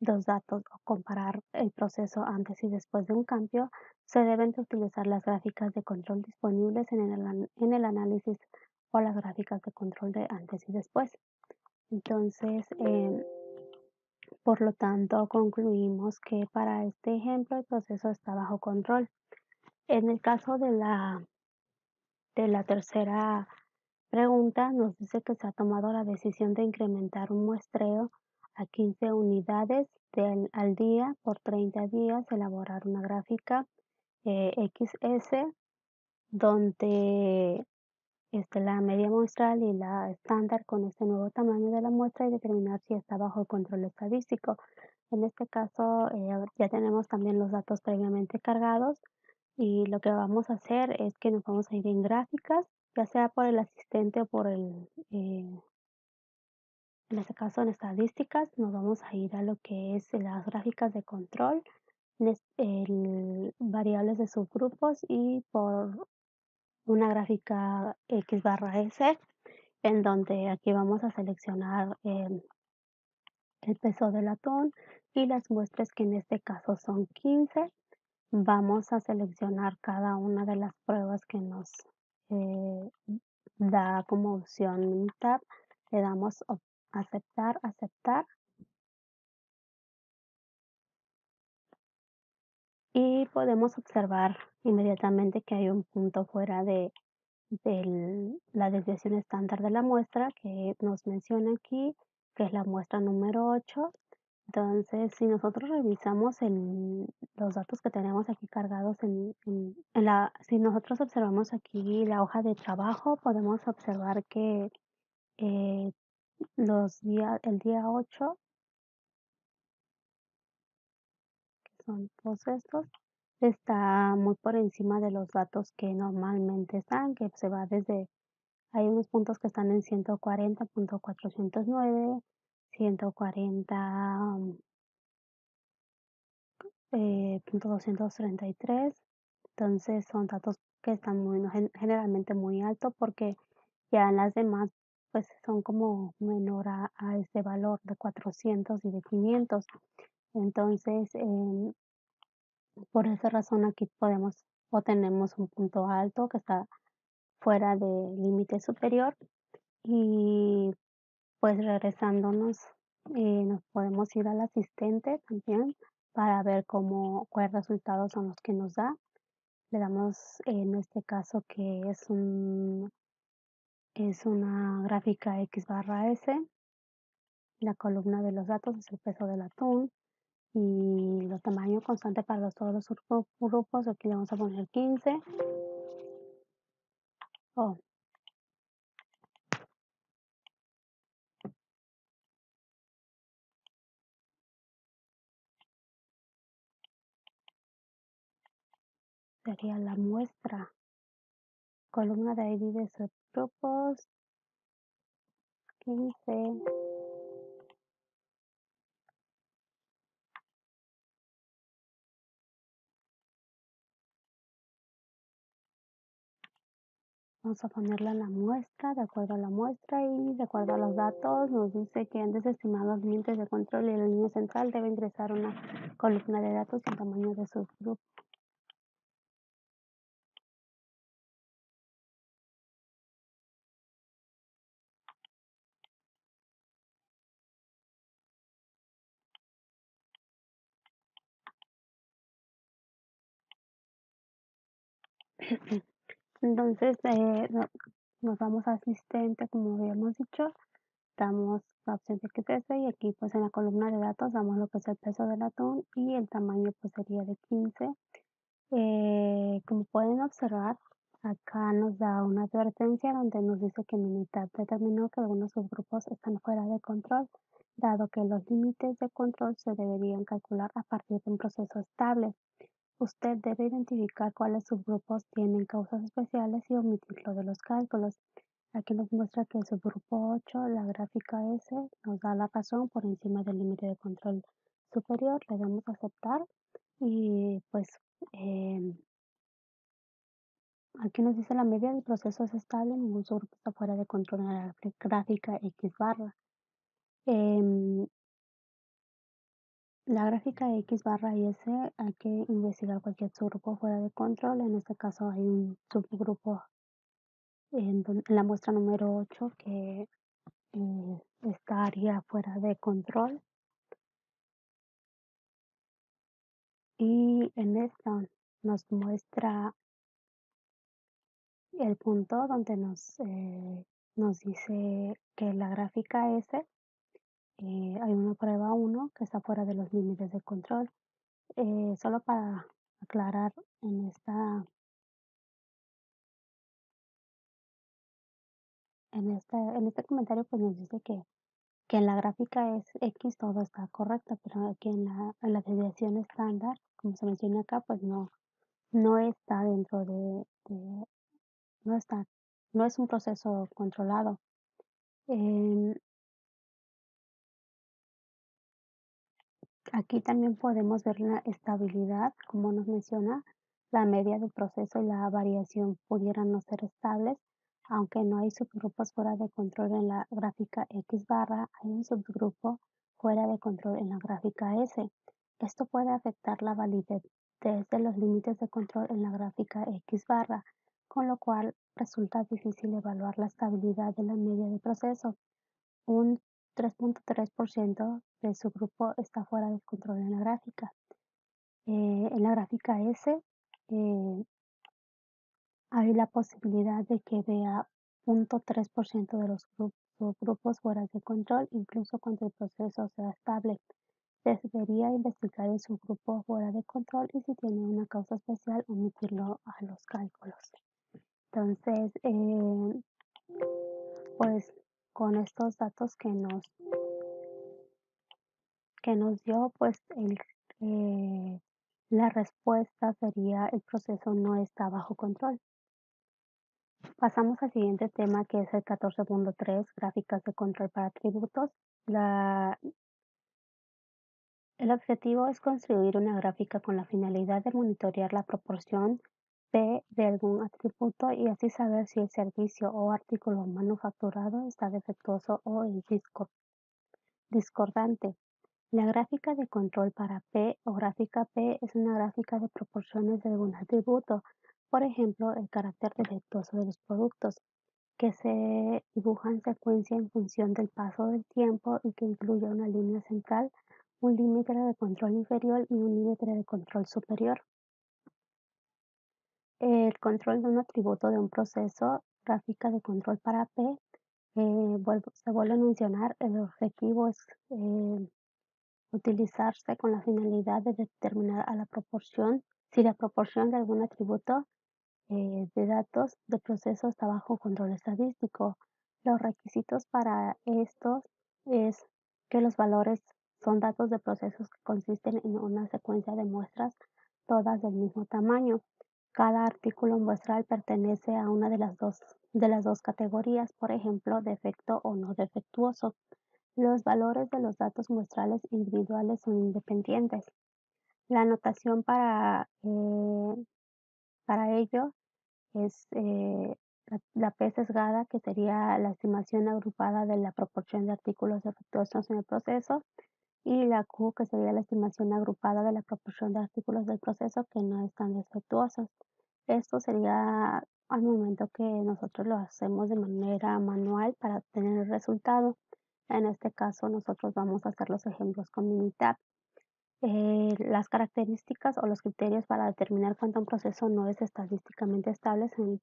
los datos o comparar el proceso antes y después de un cambio. Se deben de utilizar las gráficas de control disponibles en el análisis o las gráficas de control de antes y después. Entonces, por lo tanto, concluimos que para este ejemplo el proceso está bajo control. En el caso de la tercera pregunta, nos dice que se ha tomado la decisión de incrementar un muestreo a 15 unidades al día por 30 días, elaborar una gráfica XS donde la media muestral y la estándar con este nuevo tamaño de la muestra y determinar si está bajo control estadístico. En este caso, ya tenemos también los datos previamente cargados y lo que vamos a hacer es que nos vamos a ir en gráficas, ya sea por el asistente o en este caso en estadísticas, nos vamos a ir a lo que es las gráficas de control, variables de subgrupos y por una gráfica X barra S, en donde aquí vamos a seleccionar el peso del atún y las muestras que en este caso son 15. Vamos a seleccionar cada una de las pruebas que nos eh, da como opción tab. Le damos aceptar, aceptar y podemos observar inmediatamente que hay un punto fuera de la desviación estándar de la muestra que nos menciona aquí, que es la muestra número 8. Entonces, si nosotros revisamos los datos que tenemos aquí cargados si nosotros observamos aquí la hoja de trabajo, podemos observar que eh, el día 8, que son todos estos, está muy por encima de los datos que normalmente están, que se va desde, hay unos puntos que están en 140.409, 140, punto 233. Entonces son datos que están generalmente muy altos porque ya en las demás pues son como menor a este valor de 400 y de 500. Entonces, por esa razón aquí podemos o tenemos un punto alto que está fuera del límite superior y pues regresándonos, nos podemos ir al asistente también para ver cuáles resultados son los que nos da. Le damos en este caso que es una gráfica X barra S. La columna de los datos es el peso del atún y los tamaño constante para todos los grupos. Aquí le vamos a poner 15. Oh, sería la muestra. Columna de ID de subgrupos 15. Vamos a ponerla en la muestra, de acuerdo a la muestra y de acuerdo a los datos, nos dice que han desestimado los límites de control y la línea central debe ingresar una columna de datos en tamaño de subgrupo. Entonces, nos vamos a asistente, como habíamos dicho, damos la opción de que es este y aquí pues en la columna de datos damos lo que es el peso del atún y el tamaño pues sería de 15. Como pueden observar, acá nos da una advertencia donde nos dice que Minitab determinó que algunos subgrupos están fuera de control, dado que los límites de control se deberían calcular a partir de un proceso estable. Usted debe identificar cuáles subgrupos tienen causas especiales y omitirlo de los cálculos. Aquí nos muestra que el subgrupo 8, la gráfica S, nos da la razón por encima del límite de control superior. Le damos a aceptar y pues eh, aquí nos dice la media del proceso es estable, ningún subgrupo está fuera de control en la gráfica X barra. Em, la gráfica X barra y S hay que investigar cualquier subgrupo fuera de control. En este caso hay un subgrupo en la muestra número 8 que estaría fuera de control. Y en esta nos muestra el punto donde nos dice que la gráfica S, hay una prueba uno que está fuera de los límites de control. Solo para aclarar, en esta, en este comentario pues nos dice que en la gráfica es X todo está correcto, pero aquí en la desviación estándar, como se menciona acá, pues no está dentro no está, no es un proceso controlado. Em, Aquí también podemos ver la estabilidad, como nos menciona, la media del proceso y la variación pudieran no ser estables, aunque no hay subgrupos fuera de control en la gráfica X barra, hay un subgrupo fuera de control en la gráfica S. Esto puede afectar la validez de los límites de control en la gráfica X barra, con lo cual resulta difícil evaluar la estabilidad de la media del proceso. Un 3.3% de su grupo está fuera de control en la gráfica. En la gráfica S eh, hay la posibilidad de que vea 0.3% de los subgrupos fuera de control, incluso cuando el proceso sea estable. Debería investigar el subgrupo fuera de control y si tiene una causa especial, omitirlo a los cálculos. Entonces, pues con estos datos que nos dio, pues la respuesta sería el proceso no está bajo control. Pasamos al siguiente tema que es el 14.3, gráficas de control para atributos. El objetivo es construir una gráfica con la finalidad de monitorear la proporción P de algún atributo y así saber si el servicio o artículo manufacturado está defectuoso o es discordante. La gráfica de control para P o gráfica P es una gráfica de proporciones de algún atributo, por ejemplo, el carácter defectuoso de los productos, que se dibuja en secuencia en función del paso del tiempo y que incluye una línea central, un límite de control inferior y un límite de control superior. El control de un atributo de un proceso, gráfica de control para P, se vuelve a mencionar, el objetivo es utilizarse con la finalidad de determinar a la proporción, si la proporción de algún atributo de datos de proceso está bajo control estadístico. Los requisitos para estos es que los valores son datos de procesos que consisten en una secuencia de muestras, todas del mismo tamaño. Cada artículo muestral pertenece a una de las dos categorías, por ejemplo, defecto o no defectuoso. Los valores de los datos muestrales individuales son independientes. La notación para ello es la P sesgada, que sería la estimación agrupada de la proporción de artículos defectuosos en el proceso, y la Q, que sería la estimación agrupada de la proporción de artículos del proceso que no están defectuosos. Esto sería al momento que nosotros lo hacemos de manera manual para obtener el resultado. En este caso, nosotros vamos a hacer los ejemplos con Minitab. Las características o los criterios para determinar cuánto un proceso no es estadísticamente estable son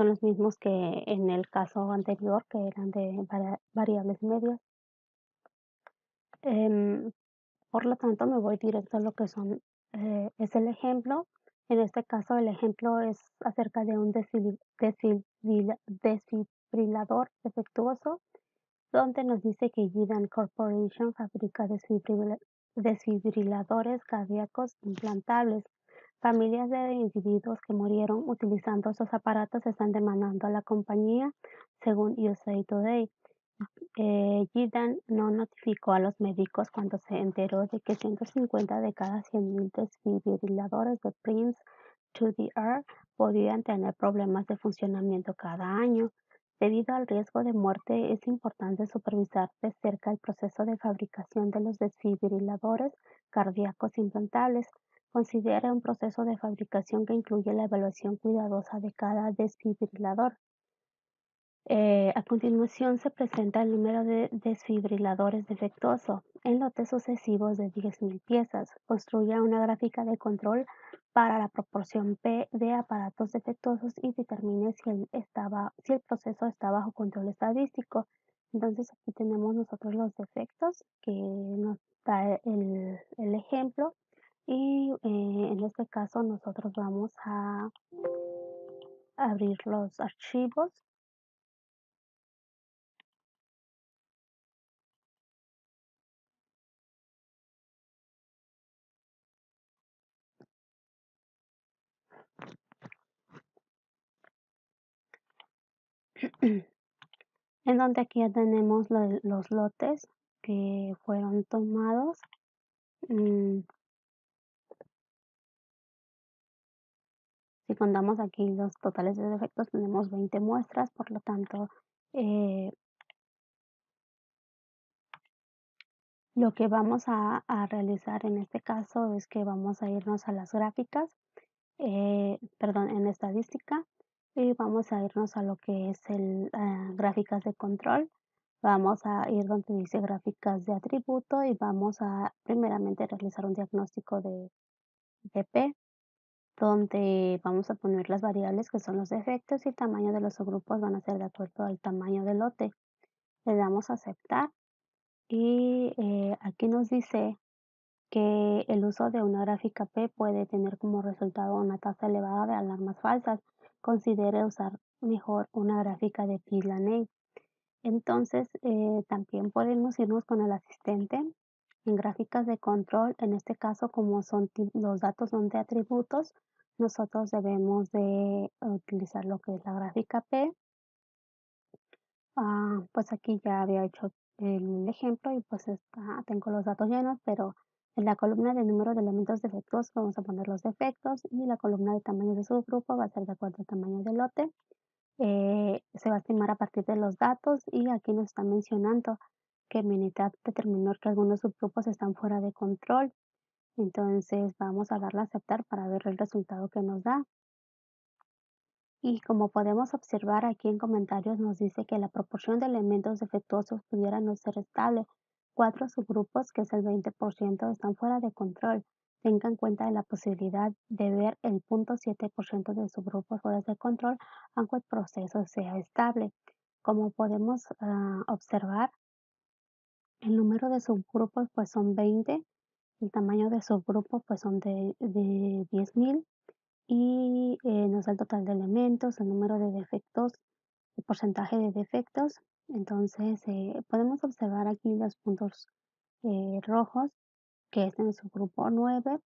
los mismos que en el caso anterior, que eran de variables medias. Em, por lo tanto, me voy directo a lo que es el ejemplo. En este caso, el ejemplo es acerca de un desfibrilador defectuoso, donde nos dice que Gedan Corporation fabrica desfibriladores cardíacos implantables. Familias de individuos que murieron utilizando esos aparatos están demandando a la compañía, según USA Today. Gedan no notificó a los médicos cuando se enteró de que 150 de cada 100.000 desfibriladores de Prince 2DR podían tener problemas de funcionamiento cada año. Debido al riesgo de muerte, es importante supervisar de cerca el proceso de fabricación de los desfibriladores cardíacos implantables. Considere un proceso de fabricación que incluye la evaluación cuidadosa de cada desfibrilador. A continuación se presenta el número de desfibriladores defectuosos en lotes sucesivos de 10.000 piezas. Construya una gráfica de control para la proporción P de aparatos defectuosos y determine si el proceso está bajo control estadístico. Entonces aquí tenemos nosotros los defectos que nos da el ejemplo y en este caso nosotros vamos a abrir los archivos en donde aquí ya tenemos los lotes que fueron tomados. Mm, Si contamos aquí los totales de defectos, tenemos 20 muestras, por lo tanto, eh, lo que vamos a realizar en este caso es que vamos a irnos a las gráficas, perdón, en estadística, y vamos a irnos a lo que es gráficas de control. Vamos a ir donde dice gráficas de atributo y vamos a primeramente realizar un diagnóstico de P, donde vamos a poner las variables que son los defectos y el tamaño de los subgrupos van a ser de acuerdo al tamaño del lote. Le damos a aceptar y aquí nos dice que el uso de una gráfica P puede tener como resultado una tasa elevada de alarmas falsas. Considere usar mejor una gráfica de P-Laney. Entonces, también podemos irnos con el asistente en gráficas de control. En este caso, como los datos son de atributos, nosotros debemos de utilizar lo que es la gráfica P. Pues aquí ya había hecho el ejemplo y pues tengo los datos llenos, pero en la columna de número de elementos defectuosos vamos a poner los defectos y la columna de tamaño de subgrupo va a ser de acuerdo al tamaño del lote. Se va a estimar a partir de los datos y aquí nos está mencionando que Minitab determinó que algunos subgrupos están fuera de control. Entonces vamos a darle a aceptar para ver el resultado que nos da. Y como podemos observar aquí en comentarios nos dice que la proporción de elementos defectuosos pudiera no ser estable. Cuatro subgrupos, que es el 20%, están fuera de control. Tenga en cuenta la posibilidad de ver el 0.7% de subgrupos fuera de control, aunque el proceso sea estable. Como podemos observar, el número de subgrupos pues son 20, el tamaño de subgrupo pues son de 10.000 y nos da el total de elementos, el número de defectos, el porcentaje de defectos. Entonces, podemos observar aquí los puntos rojos, que es en el subgrupo 9,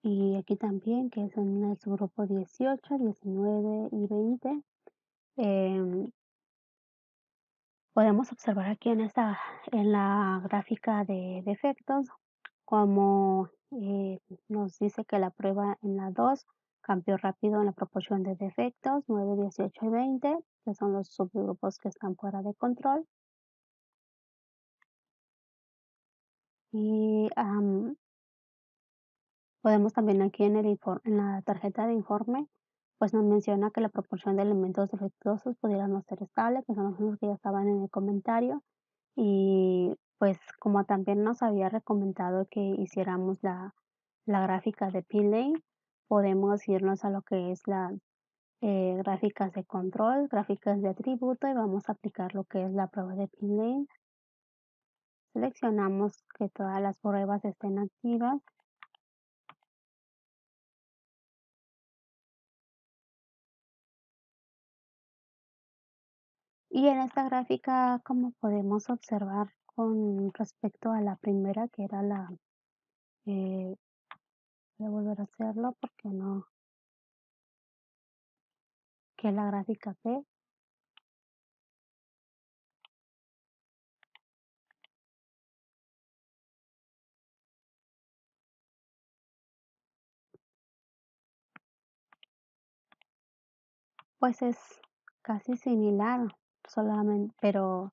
y aquí también, que es en el subgrupo 18, 19 y 20. Em, Podemos observar aquí en la gráfica de defectos, como nos dice que la prueba en la 2 cambió rápido en la proporción de defectos, 9, 18 y 20, que son los subgrupos que están fuera de control. Y podemos también aquí en la tarjeta de informe, pues nos menciona que la proporción de elementos defectuosos pudiera no ser estable, que son los mismos que ya estaban en el comentario. Y pues como también nos había recomendado que hiciéramos la gráfica de P-Lane, podemos irnos a lo que es las gráficas de control, gráficas de atributo y vamos a aplicar lo que es la prueba de P-Lane. Seleccionamos que todas las pruebas estén activas y en esta gráfica, como podemos observar con respecto a la primera, que era eh, voy a volver a hacerlo porque no, que es la gráfica P, pues es casi similar, solamente, pero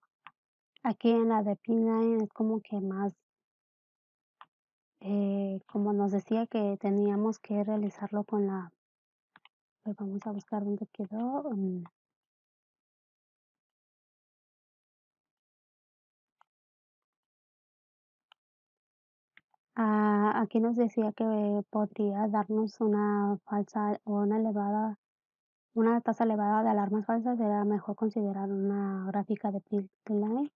aquí en la de P9 es como que más, como nos decía que teníamos que realizarlo con pues vamos a buscar dónde quedó. Aquí nos decía que podría darnos una falsa o una tasa elevada de alarmas falsas, era mejor considerar una gráfica de Line.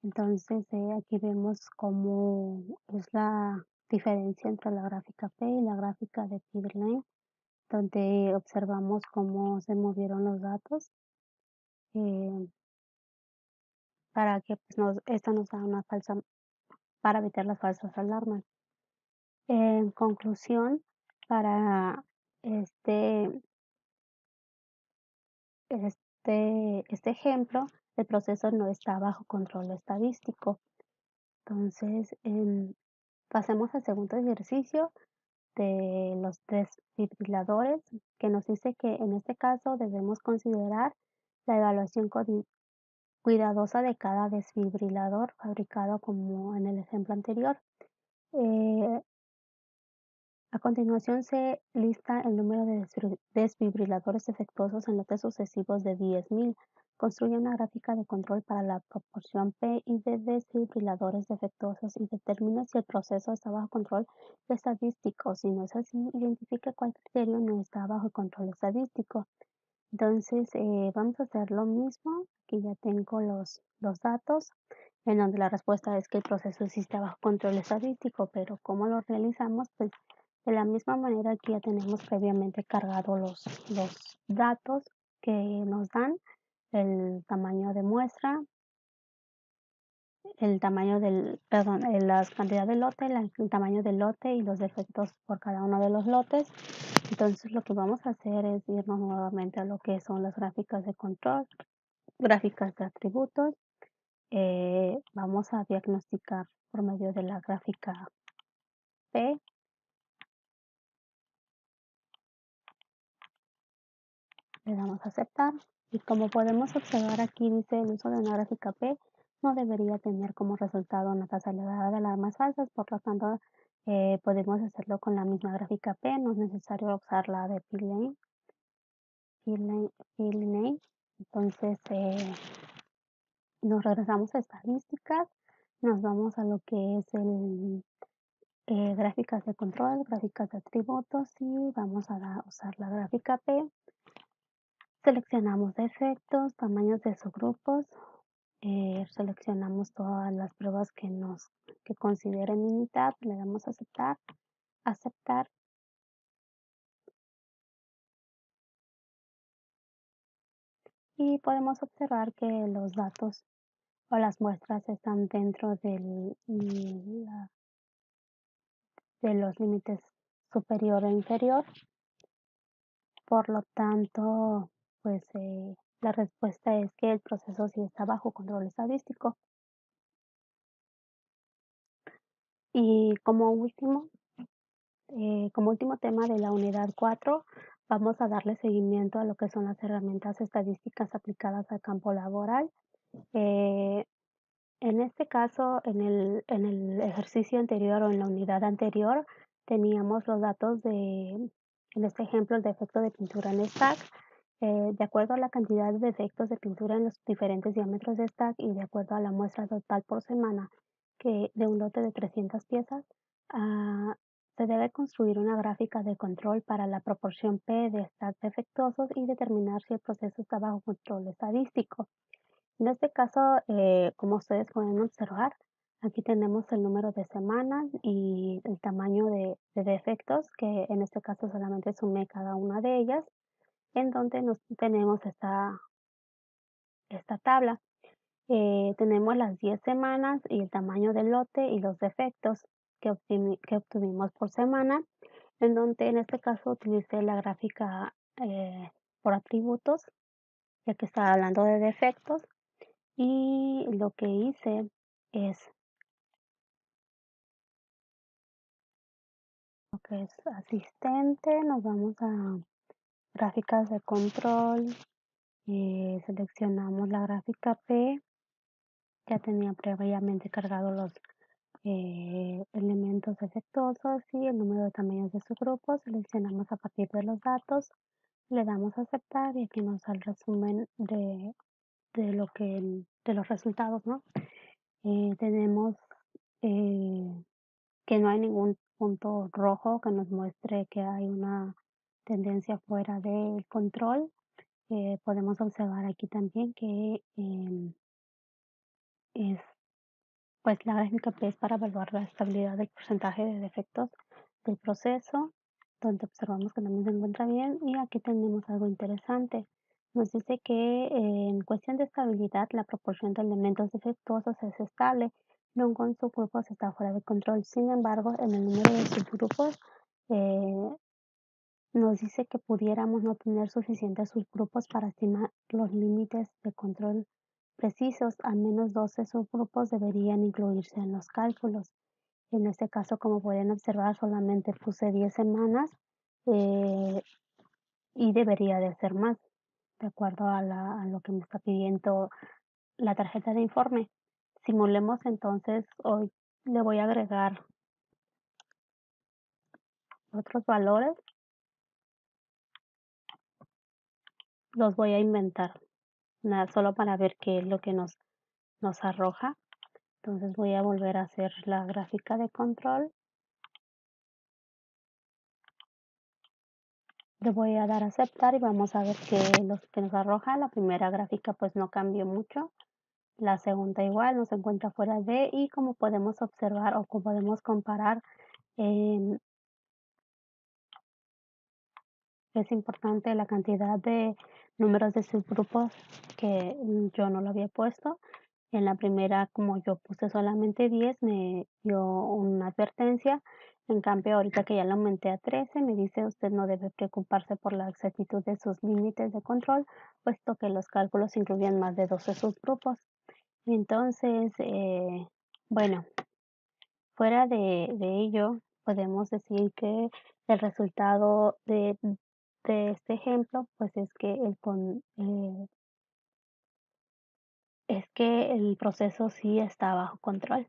Entonces, aquí vemos cómo es la diferencia entre la gráfica P y la gráfica de Line, donde observamos cómo se movieron los datos, eh, para que pues, esto nos da una falsa, para evitar las falsas alarmas. En conclusión, para este, este ejemplo, el proceso no está bajo control estadístico. Entonces, pasemos al segundo ejercicio de los desfibriladores, que nos dice que en este caso debemos considerar la evaluación cuidadosa de cada desfibrilador fabricado como en el ejemplo anterior. Eh, A continuación se lista el número de desfibriladores defectuosos en lotes sucesivos de 10.000. Construye una gráfica de control para la proporción P y de desfibriladores defectuosos y determine si el proceso está bajo control estadístico. Si no es así, identifique cuál criterio no está bajo control estadístico. Entonces, vamos a hacer lo mismo. Aquí ya tengo los datos, en donde la respuesta es que el proceso existe bajo control estadístico, pero ¿cómo lo realizamos? Pues de la misma manera que ya tenemos previamente cargado los datos que nos dan, el tamaño de muestra, el tamaño perdón, la cantidad de lote, el tamaño del lote y los defectos por cada uno de los lotes. Entonces lo que vamos a hacer es irnos nuevamente a lo que son las gráficas de control, gráficas de atributos. Vamos a diagnosticar por medio de la gráfica P. Le damos a aceptar y como podemos observar aquí dice el uso de una gráfica P no debería tener como resultado una tasa elevada de alarmas falsas, por lo tanto podemos hacerlo con la misma gráfica P, no es necesario usar la de P-Lane. Entonces nos regresamos a estadísticas, nos vamos a lo que es el gráficas de control, gráficas de atributos y vamos a usar la gráfica P. Seleccionamos defectos, tamaños de subgrupos, seleccionamos todas las pruebas que considere Minitab, le damos a aceptar, aceptar y podemos observar que los datos o las muestras están dentro de los límites superior e inferior. Por lo tanto, pues la respuesta es que el proceso sí está bajo control estadístico. Y como último tema de la unidad 4, vamos a darle seguimiento a lo que son las herramientas estadísticas aplicadas al campo laboral. Eh, en este caso, en el ejercicio anterior o en la unidad anterior, teníamos los datos en este ejemplo, el defecto de pintura en stack. De acuerdo a la cantidad de defectos de pintura en los diferentes diámetros de stack y de acuerdo a la muestra total por semana que de un lote de 300 piezas, ah, se debe construir una gráfica de control para la proporción P de stacks defectuosos y determinar si el proceso está bajo control estadístico. En este caso, como ustedes pueden observar, aquí tenemos el número de semanas y el tamaño de defectos, que en este caso solamente sumé cada una de ellas, en donde tenemos esta tabla. Tenemos las 10 semanas y el tamaño del lote y los defectos que obtuvimos por semana, en donde en este caso utilicé la gráfica por atributos, ya que estaba hablando de defectos. Y lo que hice es lo que es asistente, nos vamos a gráficas de control, seleccionamos la gráfica P, ya tenía previamente cargado los elementos defectuosos y el número de tamaños de su grupo, seleccionamos a partir de los datos, le damos a aceptar y aquí nos da el resumen de los resultados, ¿no? Tenemos que no hay ningún punto rojo que nos muestre que hay una tendencia fuera del control. Podemos observar aquí también que es pues la gráfica P es para evaluar la estabilidad del porcentaje de defectos del proceso, donde observamos que también se encuentra bien. Y aquí tenemos algo interesante. Nos dice que en cuestión de estabilidad, la proporción de elementos defectuosos es estable, nunca un subgrupo está fuera de control. Sin embargo, en el número de subgrupos, eh, nos dice que pudiéramos no tener suficientes subgrupos para estimar los límites de control precisos. Al menos 12 subgrupos deberían incluirse en los cálculos. En este caso, como pueden observar, solamente puse 10 semanas, eh, y debería de ser más, de acuerdo a lo que me está pidiendo la tarjeta de informe. Simulemos entonces, hoy le voy a agregar otros valores, los voy a inventar, nada, solo para ver qué es lo que nos arroja. Entonces voy a volver a hacer la gráfica de control. Le voy a dar a aceptar y vamos a ver qué es lo que nos arroja. La primera gráfica pues no cambió mucho. La segunda igual no se encuentra fuera de, y como podemos observar o como podemos comparar, em, es importante la cantidad de números de subgrupos que yo no lo había puesto. En la primera, como yo puse solamente 10, me dio una advertencia. En cambio, ahorita que ya lo aumenté a 13, me dice usted no debe preocuparse por la exactitud de sus límites de control, puesto que los cálculos incluyen más de 12 subgrupos. Entonces, bueno, fuera de ello, podemos decir que el resultado de este ejemplo, pues es que el proceso sí está bajo control.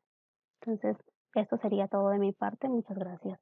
Entonces, esto sería todo de mi parte. Muchas gracias.